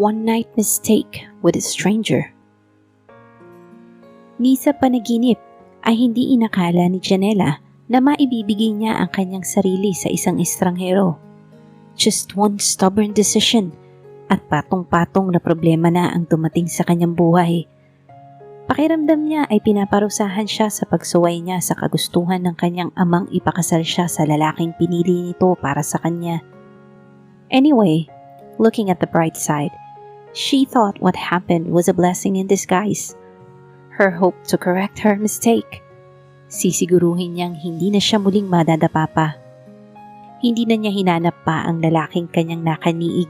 one-night mistake with a stranger. Ni sa panaginip ay hindi inakala ni Janela na maibibigay niya ang kanyang sarili sa isang estranghero. Just one stubborn decision at patong-patong na problema na ang dumating sa kanyang buhay. Pakiramdam niya ay pinaparusahan siya sa pagsuway niya sa kagustuhan ng kanyang amang ipakasal siya sa lalaking pinili nito para sa kanya. Anyway, looking at the bright side, she thought what happened was a blessing in disguise. Her hope to correct her mistake. Sisiguruhin niyang hindi na siya muling madadapa pa. Hindi na niya hinanap pa ang lalaking kanyang nakaniig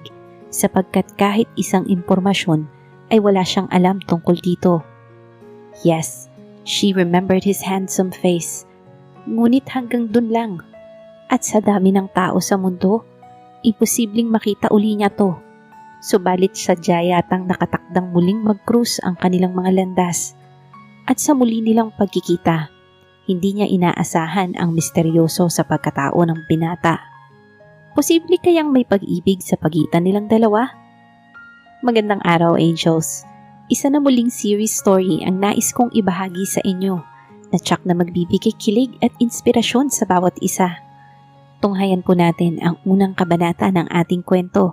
sapagkat kahit isang impormasyon ay wala siyang alam tungkol dito. Yes, she remembered his handsome face. Ngunit hanggang dun lang. At sa dami ng tao sa mundo, imposibleng makita uli niya to. Subalit sadya yatang nakatakdang muling mag-cruise ang kanilang mga landas. At sa muli nilang pagkikita, hindi niya inaasahan ang misteryoso sa pagkatao ng binata. Posible kayang may pag-ibig sa pagitan nilang dalawa? Magandang araw, Angels. Isa na muling series story ang nais kong ibahagi sa inyo na tsak na magbibigay kilig at inspirasyon sa bawat isa. Tunghayan po natin ang unang kabanata ng ating kwento.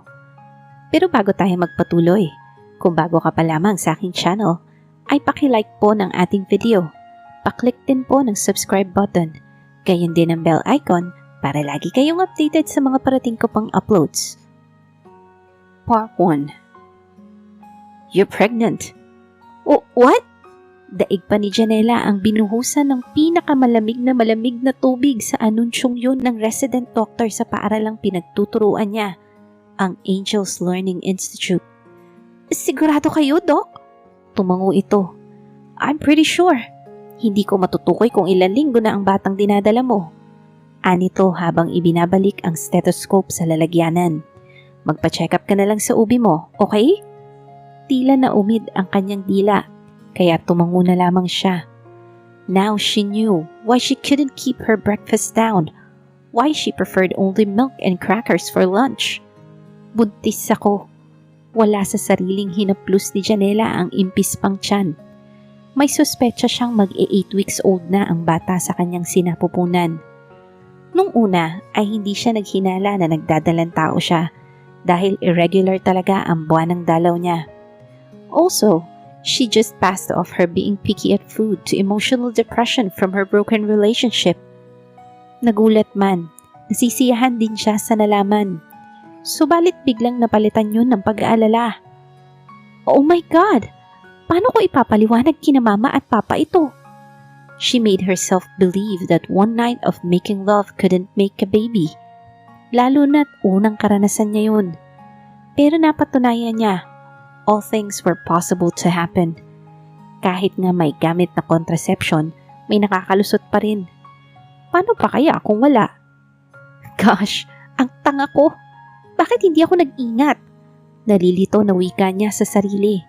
Pero bago tayo magpatuloy, kung bago ka pa lamang sa aking channel, ay paki-like po ng ating video. Pa-click din po ng subscribe button, gayon din ang bell icon para lagi kayong updated sa mga parating ko pang uploads. Part 1. You're pregnant. Oh, what? Daig pa ni Janela ang binuhusan ng pinakamalamig na tubig sa anunsyong yun ng resident doctor sa paaralang pinagtuturuan niya, ang Angels Learning Institute. Sigurado kayo, Doc? Tumango ito. I'm pretty sure. Hindi ko matutukoy kung ilang linggo na ang batang dinadala mo. Anito habang ibinabalik ang stethoscope sa lalagyanan. Magpa-check up ka na lang sa ubi mo, okay? Tila na umid ang kanyang dila, kaya tumango na lamang siya. Now she knew why she couldn't keep her breakfast down, why she preferred only milk and crackers for lunch. Buntis ako. Wala sa sariling hinaplos ni Janela ang impis pang tiyan. May suspecha siyang mag-8 weeks old na ang bata sa kanyang sinapupunan. Nung una ay hindi siya naghinala na nagdadalang tao siya dahil irregular talaga ang buwan ng dalaw niya. Also, she just passed off her being picky at food to emotional depression from her broken relationship. Nagulat man, nasisiyahan din siya sa nalaman. Subalit biglang napalitan yun ng pag-aalala. Oh my God! Paano ko ipapaliwanag kina mama at papa ito? She made herself believe that one night of making love couldn't make a baby. Lalo na't unang karanasan niya yun. Pero napatunayan niya, all things were possible to happen. Kahit nga may gamit na contraception, may nakakalusot pa rin. Paano pa kaya kung wala? Gosh, ang tanga ko! Bakit hindi ako nag-ingat? Nalilito na wika niya sa sarili.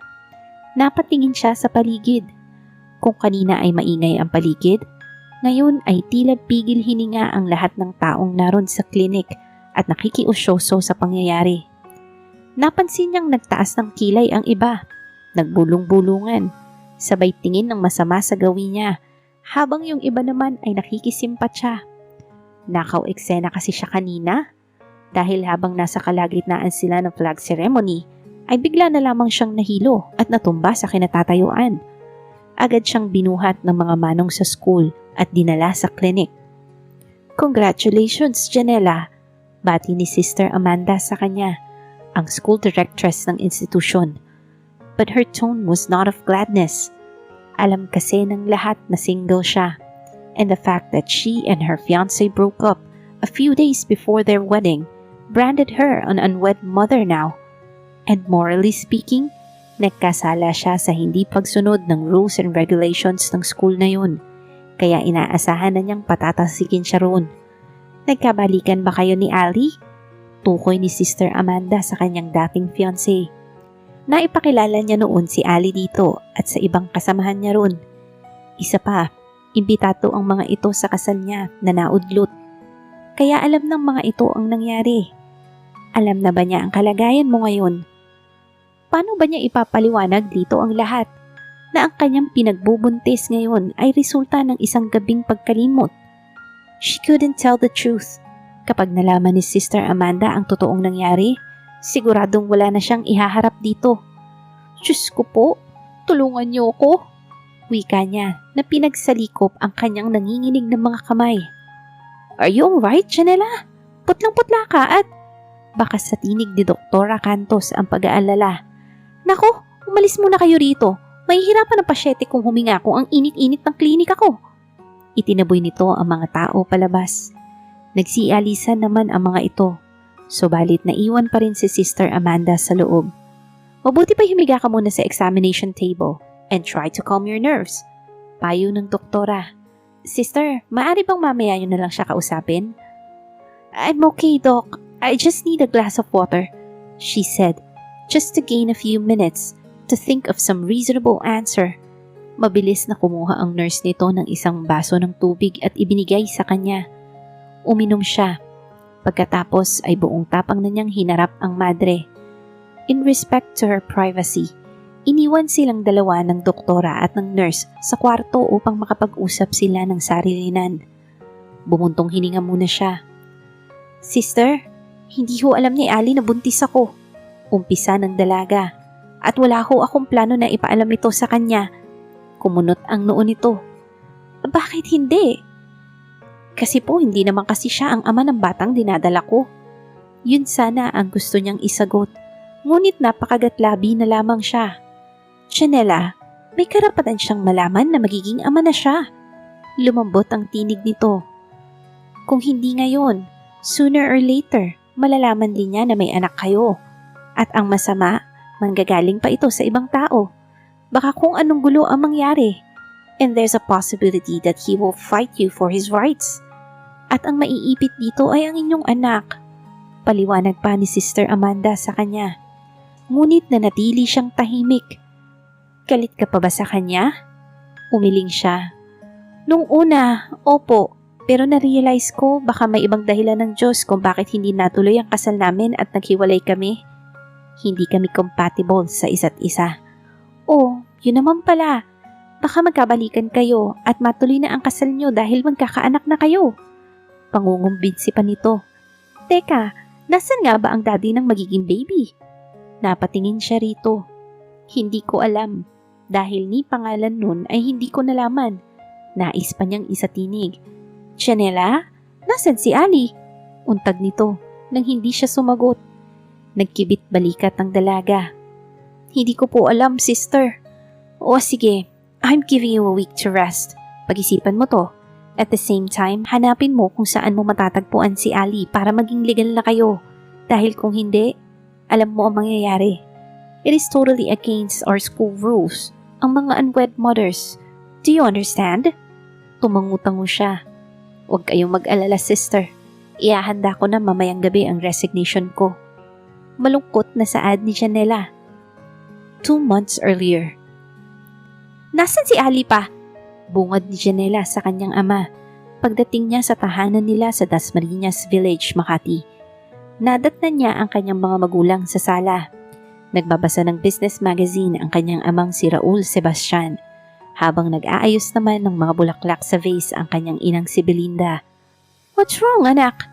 Napatingin siya sa paligid. Kung kanina ay maingay ang paligid, ngayon ay tila pigil hininga ang lahat ng taong naroon sa klinik at nakikiusyoso sa pangyayari. Napansin niyang nagtaas ng kilay ang iba, nagbulong-bulungan, sabay tingin ng masama sa gawin niya, habang yung iba naman ay nakikisimpat siya. Nakaw-eksena kasi siya kanina, dahil habang nasa kalagitnaan sila ng flag ceremony, ay bigla na lamang siyang nahilo at natumba sa kinatatayuan. Agad siyang binuhat ng mga manong sa school at dinala sa klinik. Congratulations, Janela! Bati ni Sister Amanda sa kanya, ang school directress ng institusyon. But her tone was not of gladness. Alam kasi ng lahat na single siya, and the fact that she and her fiancé broke up a few days before their wedding branded her an unwed mother now. And morally speaking, nagkasala siya sa hindi pagsunod ng rules and regulations ng school na yun, kaya inaasahan na niyang patatasikin siya roon. Nagkabalikan ba kayo ni Ali? Tukoy ni Sister Amanda sa kanyang dating fiancé. Naipakilala niya noon si Ali dito at sa ibang kasamahan niya roon. Isa pa, imbitato ang mga ito sa kasal niya na naudlot. Kaya alam ng mga ito ang nangyari. Alam na ba niya ang kalagayan mo ngayon? Paano ba niya ipapaliwanag dito ang lahat? Na ang kanyang pinagbubuntis ngayon ay resulta ng isang gabing pagkalimot. She couldn't tell the truth. Kapag nalaman ni Sister Amanda ang totoong nangyari, siguradong wala na siyang ihaharap dito. Diyos ko po, tulungan niyo ako. Wika niya na pinagsalikop ang kanyang nanginginig ng mga kamay. Are you alright, Janela? Putlang-putla ka at... Baka sa tinig ni Doktora Cantos ang pag-aalala. Nako, umalis muna kayo rito. Mahihirapan ang pasyente kung huminga kung ang init-init ng klinika ko. Itinaboy nito ang mga tao palabas. Nagsialisan naman ang mga ito. Subalit naiwan pa rin si Sister Amanda sa loob. Mabuti pa humiga ka muna sa examination table and try to calm your nerves. Payo ng doktora. Sister, maaari bang mamaya yun na lang siya kausapin? I'm okay, Doc. I just need a glass of water, she said, just to gain a few minutes to think of some reasonable answer. Mabilis na kumuha ang nurse nito ng isang baso ng tubig at ibinigay sa kanya. Uminom siya. Pagkatapos ay buong tapang na niyang hinarap ang madre. In respect to her privacy, iniwan silang dalawa ng doktora at ng nurse sa kwarto upang makapag-usap sila ng sarilinan. Bumuntong hininga muna siya. Sister, hindi ho alam ni Ali na buntis ako. Umpisa ng dalaga. At wala ho akong plano na ipaalam ito sa kanya. Kumunot ang noo nito. Bakit hindi? Kasi po hindi naman kasi siya ang ama ng batang dinadala ko. Yun sana ang gusto niyang isagot. Ngunit napakagatlabi na lamang siya. Janela, may karapatan siyang malaman na magiging ama na siya. Lumambot ang tinig nito. Kung hindi ngayon, sooner or later, malalaman din niya na may anak kayo. At ang masama, manggagaling pa ito sa ibang tao. Baka kung anong gulo ang mangyari. And there's a possibility that he will fight you for his rights. At ang maiipit dito ay ang inyong anak. Paliwanag pa ni Sister Amanda sa kanya. Ngunit nanatili siyang tahimik. Galit ka pa ba sa kanya? Umiling siya. Nung una, opo. Pero na-realize ko baka may ibang dahilan ng Diyos kung bakit hindi natuloy ang kasal namin at naghiwalay kami. Hindi kami compatible sa isa't isa. Oh, yun naman pala. Baka magkabalikan kayo at matuloy na ang kasal nyo dahil magkakaanak na kayo. Pangungumbinsi pa nito. Teka, nasan nga ba ang daddy ng magiging baby? Napatingin siya rito. Hindi ko alam. Dahil ni pangalan nun ay hindi ko nalaman. Nais pa niyang isatinig. Janela, nasan si Ali? Untag nito nang hindi siya sumagot. Nagkibit balikat ang dalaga. Hindi ko po alam, sister. O sige, I'm giving you a week to rest. Pag-isipan mo to. At the same time, hanapin mo kung saan mo matatagpuan si Ali para maging legal na kayo. Dahil kung hindi, alam mo ang mangyayari. It is totally against our school rules. Ang mga unwed mothers. Do you understand? Tumangutango siya. Huwag kayong mag-alala, sister. Iahanda ko na mamayang gabi ang resignation ko. Malungkot na saad ni Janela. 2 months earlier. Nasaan si Ali pa? Bungad ni Janela sa kanyang ama. Pagdating niya sa tahanan nila sa Dasmariñas Village, Makati. Nadatnan niya ang kanyang mga magulang sa sala. Nagbabasa ng business magazine ang kanyang amang si Raul Sebastian. Habang nag-aayos naman ng mga bulaklak sa vase ang kanyang inang si Belinda. What's wrong, anak?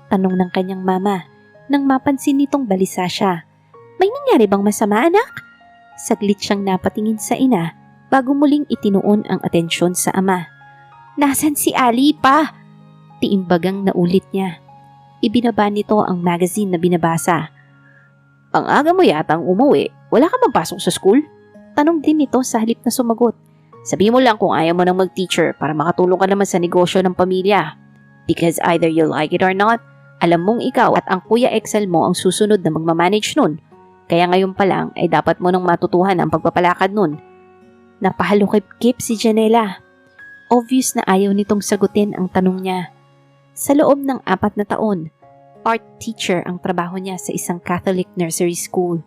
Tanong ng kanyang mama nang mapansin nitong balisa siya. May nangyari bang masama, anak? Saglit siyang napatingin sa ina bago muling itinuon ang atensyon sa ama. Nasaan si Ali pa? Tiimbagang naulit niya. Ibinaba nito ang magazine na binabasa. Ang aga mo yatang umuwi. Wala ka bang pasok sa school? Tanong din nito sa halip na sumagot. Sabihin mo lang kung ayaw mo nang mag-teacher para makatulong ka naman sa negosyo ng pamilya. Because either you like it or not, alam mong ikaw at ang Kuya Excel mo ang susunod na magmamanage nun. Kaya ngayon pa lang ay dapat mo nang matutuhan ang pagpapalakad nun. Napahalukip-kip si Janela. Obvious na ayaw nitong sagutin ang tanong niya. Sa loob ng 4 na taon, art teacher ang trabaho niya sa isang Catholic nursery school.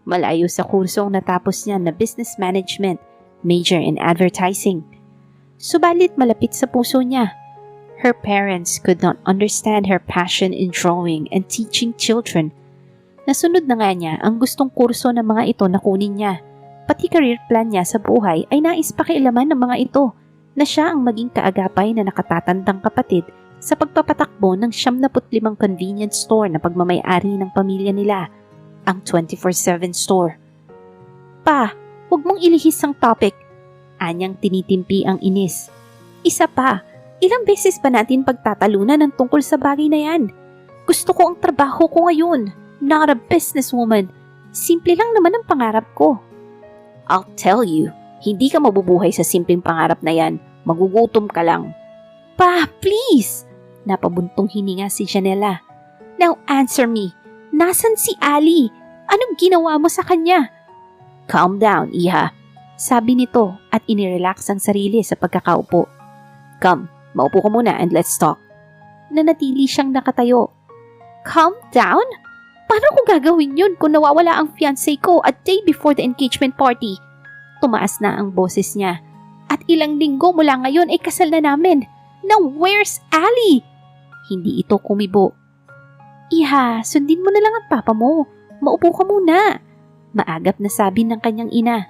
Malayo sa kursong natapos niya na business management, major in advertising. Subalit malapit sa puso niya. Her parents could not understand her passion in drawing and teaching children. Nasunod na nga niya ang gustong kurso ng mga ito na kunin niya. Pati career plan niya sa buhay ay nais pakialaman ng mga ito na siya ang maging kaagapay na nakatatandang kapatid sa pagpapatakbo ng 75 convenience store na pagmamay-ari ng pamilya nila, ang 24/7 store. Pa, huwag mong ilihis ang topic. Anyang tinitimpi ang inis. Isa pa, ilang beses ba natin pagtatalunan ng tungkol sa bagay na yan? Gusto ko ang trabaho ko ngayon, not a businesswoman. Simple lang naman ang pangarap ko. I'll tell you, hindi ka mabubuhay sa simpleng pangarap na yan. Magugutom ka lang. Pa, please! Napabuntong hininga si Janela. Now answer me. Nasaan si Ali? Anong ginawa mo sa kanya? Calm down, Iha. Sabi nito at inirelax ang sarili sa pagkakaupo. Come, maupo ka muna and let's talk. Nanatili siyang nakatayo. Calm down? Paano ko gagawin yun kung nawawala ang fiancé ko a day before the engagement party? Tumaas na ang boses niya. At ilang linggo mula ngayon ay kasal na namin. Now where's Ali? Hindi ito kumibo. Iha, sundin mo na lang ang papa mo. Maupo ka muna. Maagap na sabi ng kanyang ina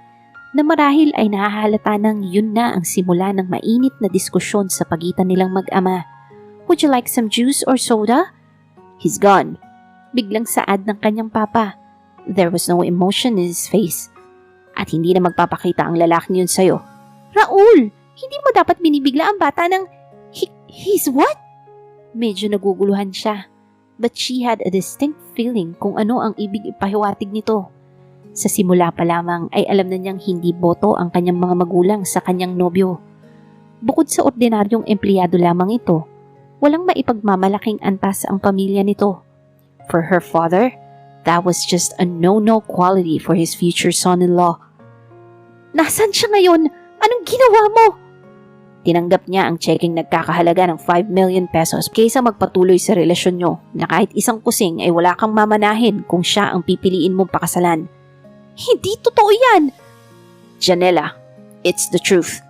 na marahil ay nahahalata ng yun na ang simula ng mainit na diskusyon sa pagitan nilang mag-ama. Would you like some juice or soda? He's gone. Biglang saad ng kanyang papa. There was no emotion in his face. At hindi na magpapakita ang lalaking yun sa'yo. Raul, hindi mo dapat binibigla ang bata ng... He's what? Medyo naguguluhan siya. But she had a distinct feeling kung ano ang ibig ipahiwatig nito. Sa simula pa lamang ay alam na niyang hindi boto ang kanyang mga magulang sa kanyang nobyo. Bukod sa ordinaryong empleyado lamang ito, walang maipagmamalaking antas ang pamilya nito. For her father, that was just a no-no quality for his future son-in-law. Nasaan siya ngayon? Anong ginawa mo? Tinanggap niya ang checking nagkakahalaga ng 5 million pesos kaysa magpatuloy sa relasyon nyo na kahit isang kusing ay wala kang mamanahin kung siya ang pipiliin mong pakasalan. Hindi totoo yan! Janela, it's the truth.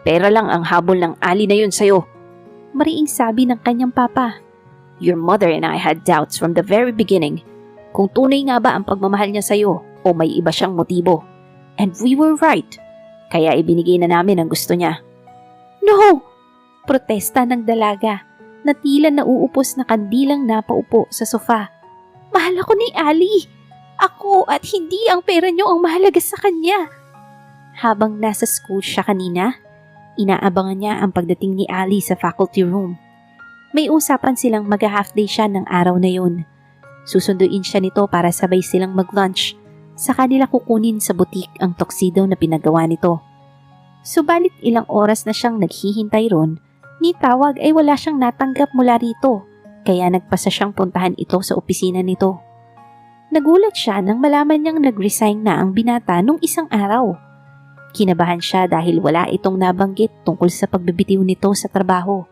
Pera lang ang habol ng Ali na yun sa'yo. Mariing sabi ng kanyang papa. Your mother and I had doubts from the very beginning kung tunay nga ba ang pagmamahal niya sa'yo o may iba siyang motibo. And we were right. Kaya ibinigay na namin ang gusto niya. No! Protesta ng dalaga na tila nauupos na kandilang napaupo sa sofa. Mahal ako ni Ali. Ako at hindi ang pera niyo ang mahalaga sa kanya. Habang nasa school siya kanina, inaabangan niya ang pagdating ni Ali sa faculty room. May usapan silang mag-half day siya ng araw na yun. Susunduin siya nito para sabay silang mag-lunch. Sa kanila kukunin sa butik ang tuxedo na pinagawa nito. Subalit ilang oras na siyang naghihintay ron, ni tawag ay wala siyang natanggap mula rito, kaya nagpasa siyang puntahan ito sa opisina nito. Nagulat siya nang malaman niyang nag-resign na ang binata nung isang araw. Kinabahan siya dahil wala itong nabanggit tungkol sa pagbibitiw nito sa trabaho.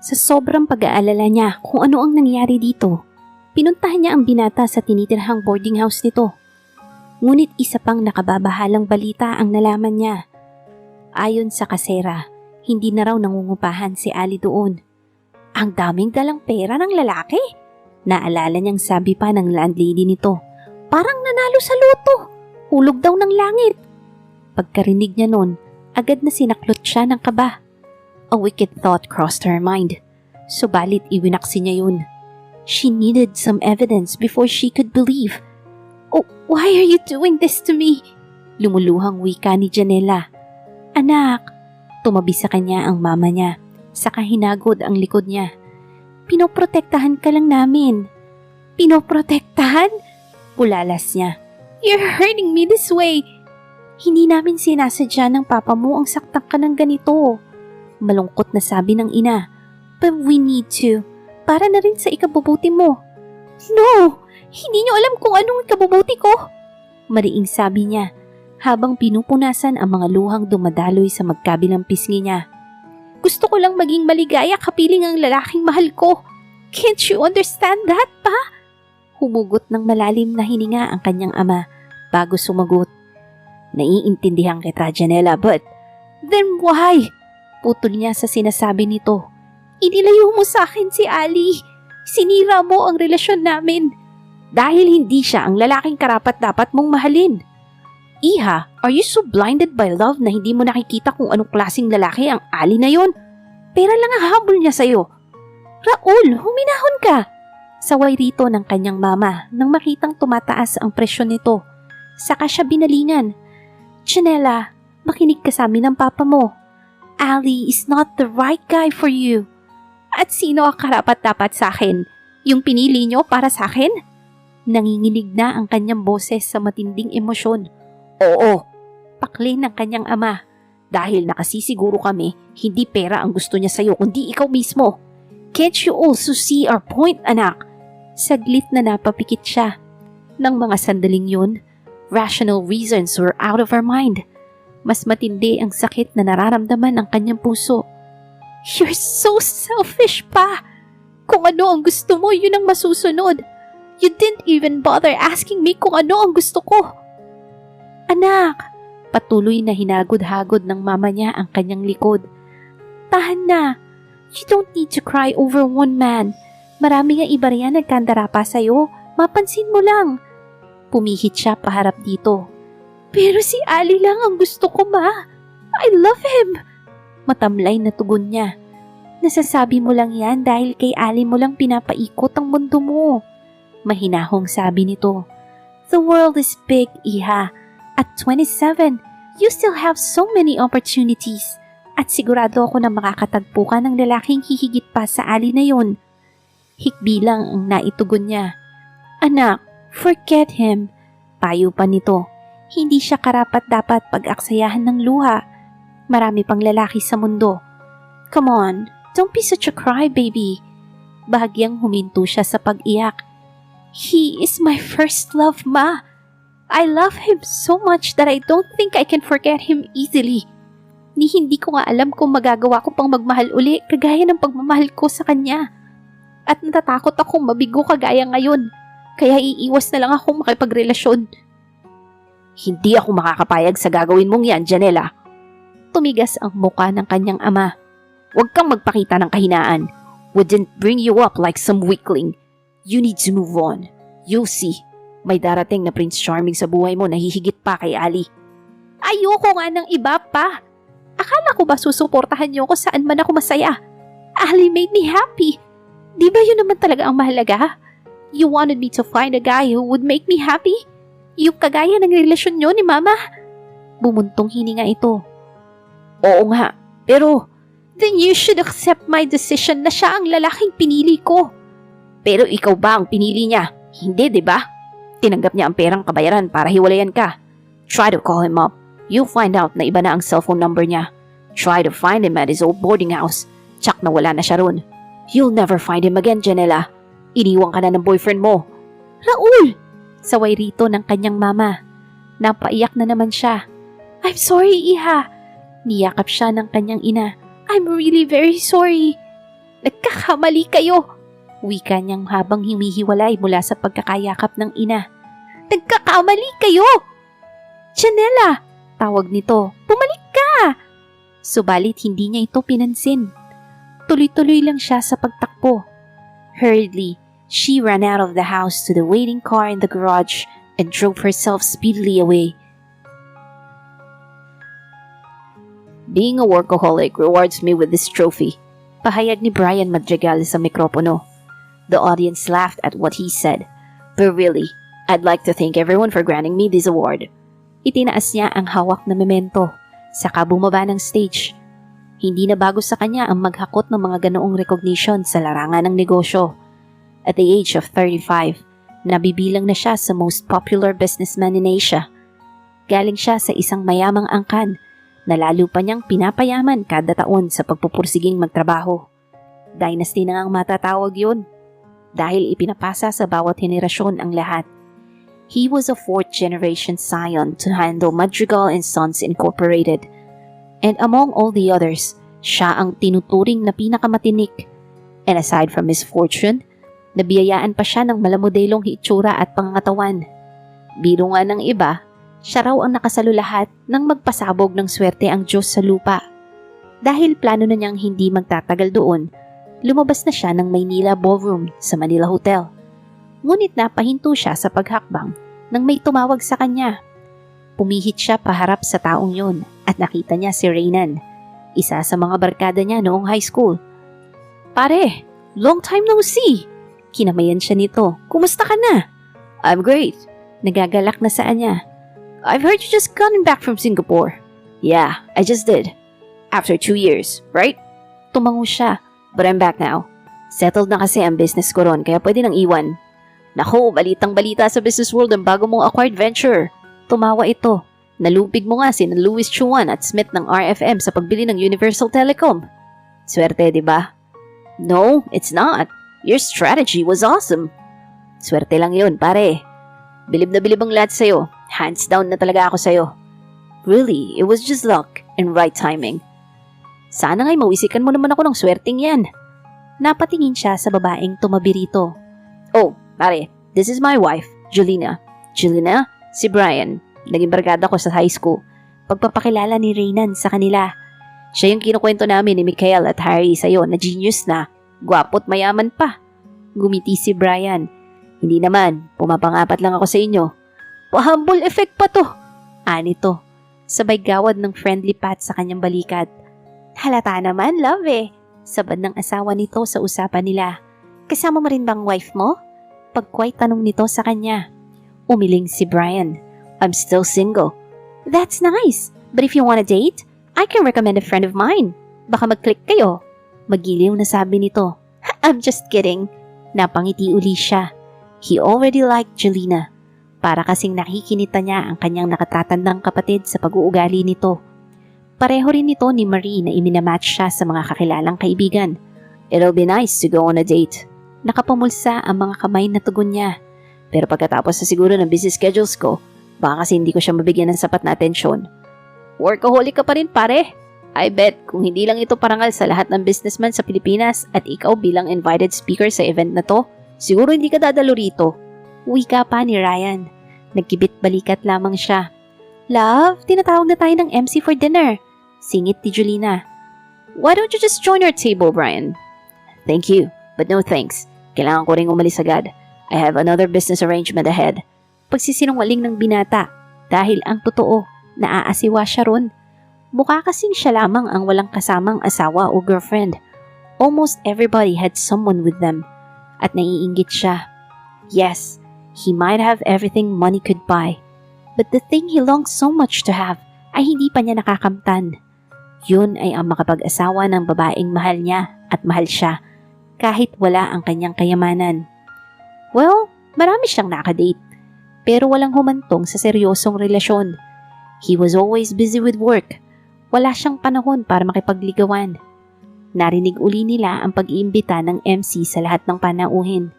Sa sobrang pag-aalala niya kung ano ang nangyari dito, pinuntahan niya ang binata sa tinitirhang boarding house nito. Ngunit isa pang nakababahalang balita ang nalaman niya. Ayon sa kasera, hindi na raw nangungupahan si Ali doon. Ang daming dalang pera ng lalaki? Naalala niyang sabi pa ng landlady nito. Parang nanalo sa loto. Hulog daw ng langit. Pagkarinig niya nun, agad na sinaklot siya ng kaba. A wicked thought crossed her mind. Subalit iwinaksi niya yun. She needed some evidence before she could believe. Oh, why are you doing this to me? Lumuluhang wika ni Janela. Anak, tumabi sa kanya ang mama niya. Saka hinagod ang likod niya. Pinoprotektahan ka lang namin. Pinoprotektahan? Pulalas niya. You're hurting me this way. Hindi namin sinasadya ng papa mo ang saktan ka ng ganito. Malungkot na sabi ng ina. But we need to. Para na rin sa ikabubuti mo. No! Hindi niyo alam kung anong ikabubuti ko. Mariing sabi niya habang pinupunasan ang mga luhang dumadaloy sa magkabilang pisngi niya. Gusto ko lang maging maligaya kapiling ang lalaking mahal ko. Can't you understand that, pa? Humugot ng malalim na hininga ang kanyang ama bago sumagot. Naiintindihan kita, Janela, but... Then why? Putol niya sa sinasabi nito. Inilayo mo sa akin si Ali. Sinira mo ang relasyon namin. Dahil hindi siya ang lalaking karapat-dapat mong mahalin. Iha, are you so blinded by love na hindi mo nakikita kung anong klaseng lalaki ang Ali na yon? Pera lang ang habol niya sa'yo. Raul, huminahon ka! Saway rito ng kanyang mama nang makitang tumataas ang presyon nito. Saka siya binalingan. Janela, makinig ka sa amin ng papa mo. Ali is not the right guy for you. At sino ang karapat-dapat sa akin? Yung pinili niyo para sa akin? Nanginginig na ang kanyang boses sa matinding emosyon. Oo, pakli ng kanyang ama. Dahil nakasisiguro kami, hindi pera ang gusto niya sa'yo kundi ikaw mismo. Can't you also see our point, anak? Saglit na napapikit siya. Nang mga sandaling yun, rational reasons were out of our mind. Mas matindi ang sakit na nararamdaman ng kanyang puso. You're so selfish pa! Kung ano ang gusto mo, yun ang masusunod. You didn't even bother asking me kung ano ang gusto ko. Anak, patuloy na hinagod-hagod ng mama niya ang kanyang likod. Tahan na. You don't need to cry over one man. Marami nga iba riyan nagkandara pa sa'yo. Mapansin mo lang. Pumihit siya paharap dito. Pero si Ali lang ang gusto ko, ma. I love him. Matamlay na tugon niya. Nasasabi mo lang yan dahil kay Ali mo lang pinapaikot ang mundo mo. Mahinahong sabi nito. The world is big, Iha. At 27, you still have so many opportunities. At sigurado ako na makakatagpo ka ng lalaking hihigit pa sa Ali na yun. Hikbi lang ang naitugon niya. Anak, forget him. Payo pa nito. Hindi siya karapat-dapat pag-aksayahan ng luha. Marami pang lalaki sa mundo. Come on, don't be such a crybaby. Bahagyang huminto siya sa pag-iyak. He is my first love, ma. I love him so much that I don't think I can forget him easily. Hindi ko nga alam kung magagawa ko pang magmahal uli kagaya ng pagmamahal ko sa kanya. At natatakot akong mabigo kagaya ngayon. Kaya iiwas na lang akong makipagrelasyon. Hindi ako makakapayag sa gagawin mong yan, Janela. Tumigas ang muka ng kanyang ama. Huwag kang magpakita ng kahinaan. We didn't bring you up like some weakling. You need to move on. You'll see. May darating na Prince Charming sa buhay mo na hihigit pa kay Ali. Ayoko nga ng iba pa. Akala ko ba susuportahan niyo ko saan man ako masaya? Ali made me happy. Di ba yun naman talaga ang mahalaga? You wanted me to find a guy who would make me happy? Yung kagaya ng relasyon niyo ni Mama? Bumuntong hininga ito. Oo nga, pero then you should accept my decision na siya ang lalaking pinili ko. Pero ikaw ba ang pinili niya? Hindi, di ba? Tinanggap niya ang perang kabayaran para hiwalayan ka. Try to call him up. You'll find out na iba na ang cellphone number niya. Try to find him at his old boarding house. Tsak na wala na siya ron. You'll never find him again, Janela. Iniwan ka na ng boyfriend mo. Raul! Saway rito ng kanyang mama. Napaiyak na naman siya. I'm sorry, Iha. Niyakap siya ng kanyang ina. I'm really very sorry. Nagkakamali kayo. Wika niyang habang humihiwalay mula sa pagkakayakap ng ina. Nagkakamali kayo! Janela! Tawag nito. Bumalik ka! Subalit hindi niya ito pinansin. Tuloy-tuloy lang siya sa pagtakbo. Hurriedly, she ran out of the house to the waiting car in the garage and drove herself speedily away. Being a workaholic rewards me with this trophy. Pahayag ni Brian Madrigal sa mikropono. The audience laughed at what he said. But really, I'd like to thank everyone for granting me this award. Itinaas niya ang hawak na memento, saka bumaba ng stage. Hindi na bago sa kanya ang maghakot ng mga ganoong recognition sa larangan ng negosyo. At the age of 35, nabibilang na siya sa most popular businessman in Asia. Galing siya sa isang mayamang angkan na lalo pa niyang pinapayaman kada taon sa pagpupursiging magtrabaho. Dynasty na ngang matatawag yun. Dahil ipinapasa sa bawat henerasyon ang lahat. He was a fourth-generation scion to handle Madrigal & Sons Incorporated. And among all the others, siya ang tinuturing na pinakamatinik. And aside from his fortune, nabiyayaan pa siya ng malamodelong hitsura at pangangatawan. Biro nga ng iba, siya raw ang nakasalo lahat nang magpasabog ng swerte ang Diyos sa lupa. Dahil plano na niyang hindi magtatagal doon, lumabas na siya ng Maynila Ballroom sa Manila Hotel. Ngunit napahinto siya sa paghakbang nang may tumawag sa kanya. Pumihit siya paharap sa taong yun at nakita niya si Reynan, isa sa mga barkada niya noong high school. "Pare, long time no see!" Kinamayan siya nito. "Kumusta ka na?" "I'm great." Nagagalak na sa niya. "I've heard you just gotten back from Singapore." "Yeah, I just did. After 2 years, right?" Tumango siya. "But I'm back now. Settled na kasi ang business ko ron kaya pwede nang iwan." "Naku, balitang-balita sa business world ang bago mong acquired venture." Tumawa ito. "Nalupig mo nga sina Louis Chuan at Smith ng RFM sa pagbili ng Universal Telecom. Swerte, di ba?" "No, it's not. Your strategy was awesome." "Swerte lang yun, pare. Bilib na bilib ang lahat sa'yo. Hands down na talaga ako sa'yo." "Really, it was just luck and right timing." "Sana nga'y mawisikan mo naman ako ng swerteng yan." Napatingin siya sa babaeng tumabi rito. "Oh, pare, this is my wife, Julina." "Julina? Si Brian. Naging barkada ko sa high school." Pagpapakilala ni Reynan sa kanila. "Siya yung kinukwento namin ni Mikhail at Harry sa'yo na genius na. Gwapo't mayaman pa." Gumiti si Brian. "Hindi naman, pumapangapat lang ako sa inyo." "Pa-humble effect pa to." Anito. Sabay gawad ng friendly pat sa kanyang balikat. "Halata naman, love eh." Sabad ng asawa nito sa usapan nila. "Kasama mo rin bang wife mo?" Pagkway tanong nito sa kanya. Umiling si Brian. "I'm still single." "That's nice. But if you want a date, I can recommend a friend of mine. Baka mag-click kayo." Magiliw na sabi nito. "I'm just kidding." Napangiti uli siya. He already liked Julina. Para kasing nakikinita niya ang kanyang nakatatandang kapatid sa pag-uugali nito. Pareho rin nito ni Marie na iminamatch siya sa mga kakilalang kaibigan. "It'll be nice to go on a date." Nakapamulsa ang mga kamay na tugon niya. "Pero pagkatapos na siguro ng busy schedules ko, baka kasi hindi ko siya mabigyan ng sapat na atensyon." "Workaholic ka pa rin, pare. I bet kung hindi lang ito parangal sa lahat ng businessman sa Pilipinas at ikaw bilang invited speaker sa event na to, siguro hindi ka dadalo rito." Wika pa ni Ryan. Nagkibit balikat lamang siya. "Love, tinatawag na tayo ng MC for dinner." Singit ni Julina. "Why don't you just join our table, Brian?" "Thank you, but no thanks. Kailangan ko ring umalis agad. I have another business arrangement ahead." Pagsisinungaling ng binata. Dahil ang totoo, naaasiwa siya ron. Mukha kasing siya lamang ang walang kasamang asawa o girlfriend. Almost everybody had someone with them. At naiinggit siya. Yes, he might have everything money could buy. But the thing he longed so much to have ay hindi pa niya nakakamtan. Yun ay ang makapag-asawa ng babaeng mahal niya at mahal siya kahit wala ang kanyang kayamanan. Well, marami siyang nakadate. Pero walang humantong sa seryosong relasyon. He was always busy with work. Wala siyang panahon para makipagligawan. Narinig uli nila ang pag-iimbita ng MC sa lahat ng panauhin.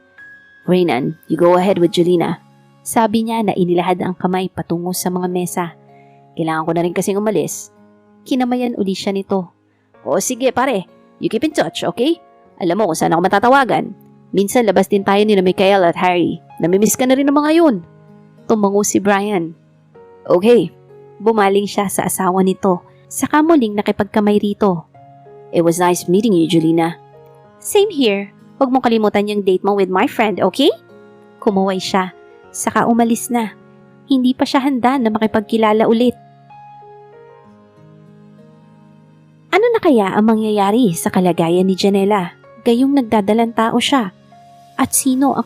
"Reynan, you go ahead with Julina." Sabi niya na inilahad ang kamay patungo sa mga mesa. "Kailangan ko na rin kasing umalis." Kinamayan uli siya nito. "O sige pare, you keep in touch, okay? Alam mo kung saan ako matatawagan. Minsan labas din tayo ni Mikhail at Harry. Namimiss ka na rin ng mga yun." Tumango si Brian. "Okay." Bumaling siya sa asawa nito. Saka muling nakipagkamay rito. "It was nice meeting you, Julina." "Same here. Huwag mong kalimutan yung date mo with my friend, okay?" Kumuway siya. Saka umalis na. Hindi pa siya handa na makipagkilala ulit. Ano na kaya ang mangyayari sa kalagayan ni Janela? Gayong nagdadalang tao siya. At sino ang